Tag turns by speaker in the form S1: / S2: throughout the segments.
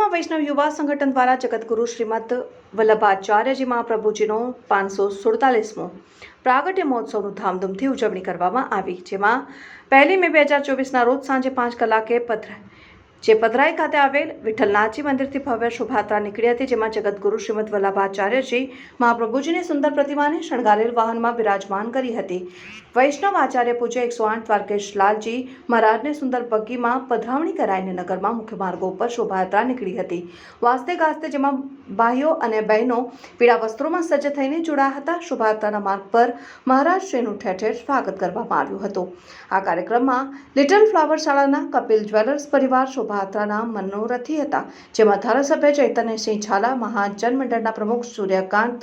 S1: રાજકોटમાં વૈષ્ણવ યુવા સંગઠન દ્વારા જગતગુરુ શ્રીમદ વલ્લભાચાર્યજી મહાપ્રભુજીનો 547મો પ્રાગટ્ય મહોત્સવનું ધામધૂમથી ઉજવણી કરવામાં આવી, જેમાં 1 મે 2024ના રોજ સાંજે 5 કલાકે પથરાઈ ખાતે આવેલ વિઠ્ઠલનાથજી મંદિરથી ભવ્ય શોભાયાત્રા નીકળી હતી, જેમાં જગતગુરુ શ્રીમદ વલ્લભાચાર્યજી મહાપ્રભુજીની સુંદર પ્રતિમાને શણગારેલ વાહનમાં બિરાજમાન કરી હતી। વૈષ્ણવ આચાર્ય પૂજ્ય 108 દ્વારકેશલાલજી મહારાજને સુંદર બગ્ગીમાં પધરાવણી કરાઈને નગરમાં મુખ્ય માર્ગો ઉપર શોભાયાત્રા નીકળી હતી। વાસ્તે ગાસ્તે જેમાં ભાઈઓ અને બહેનો પીળા વસ્ત્રોમાં સજ્જ થઈને જોડાયા હતા। શોભાયાત્રાના માર્ગ પર મહારાજશ્રીનું ઠેર ઠેર સ્વાગત કરવામાં આવ્યું હતું। આ કાર્યક્રમમાં લિટલ ફ્લાવર શાળાના કપિલ જ્વેલર્સ પરિવાર શોભાયાત્રાના મનોરથી હતા, જેમાં ધારાસભ્ય ચૈતન્યસિંહ ઝાલા, મહાજન મંડળના પ્રમુખ સૂર્યકાંત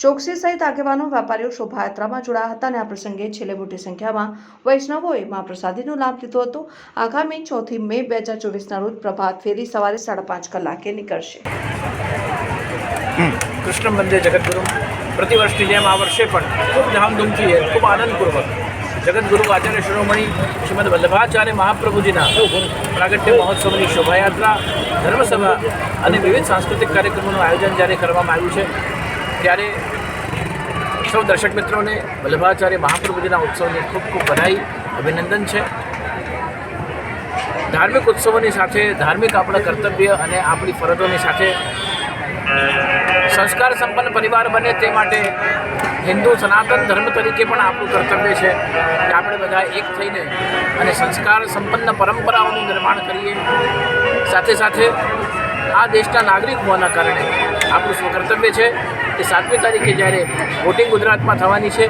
S1: ચોકસી સહિત આગેવાનો વેપારીઓ શોભાયાત્રામાં જોડાયા હતા અને આ પ્રસંગે છેલ્લે મોટી સંખ્યામાં વૈષ્ણવોએ મહાપ્રસાદીનો લાભ લીધો હતો। આગામી 4 મે 2024ના રોજ પ્રભાત ફેરી સવારે 5:30 કલાકે નીકળશે।
S2: કૃષ્ણ મંદિર જગતગુરુ પ્રતિવર્ષની જેમ આ વર્ષે પણ ખૂબ ધામધૂમથી ખૂબ આનંદપૂર્વક જગતગુરુ આચાર્ય શિરોમણી શ્રીમદ વલ્લભાચાર્ય મહાપ્રભુજીના પ્રાગટ્ય મહોત્સવની શોભાયાત્રા, ધર્મસભા અને વિવિધ સાંસ્કૃતિક કાર્યક્રમોનું આયોજન જ્યારે કરવામાં આવ્યું છે, ત્યારે સૌ દર્શક મિત્રોને વલ્લભાચાર્ય મહાપ્રભુજીના ઉત્સવની ખૂબ ખૂબ બધાઈ, અભિનંદન છે। ધાર્મિક ઉત્સવોની સાથે ધાર્મિક આપણા કર્તવ્ય અને આપણી ફરજોની સાથે સંસ્કાર સંપન્ન પરિવાર બને તે માટે હિન્દુ સનાતન ધર્મ તરીકે પણ આપણું કર્તવ્ય છે કે આપણે બધા એક થઈને અને સંસ્કાર સંપન્ન પરંપરાઓનું નિર્માણ કરીએ। સાથે સાથે આ દેશના નાગરિક હોવાના કારણે આપણું સ્વકર્તવ્ય છે કે 7મી તારીખે જ્યારે વોટિંગ ગુજરાતમાં થવાની છે,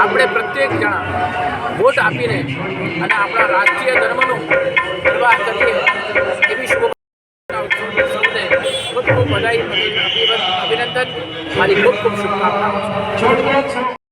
S2: આપણે પ્રત્યેક જણા વોટ આપીને અને આપણા રાષ્ટ્રીય ધર્મનો નિર્વાહ કરીએ એવી શુભકામના સૌને ખૂબ ખૂબ બધાઈ, અભિનંદન, મારી ખૂબ ખૂબ શુભકામનાઓ છે।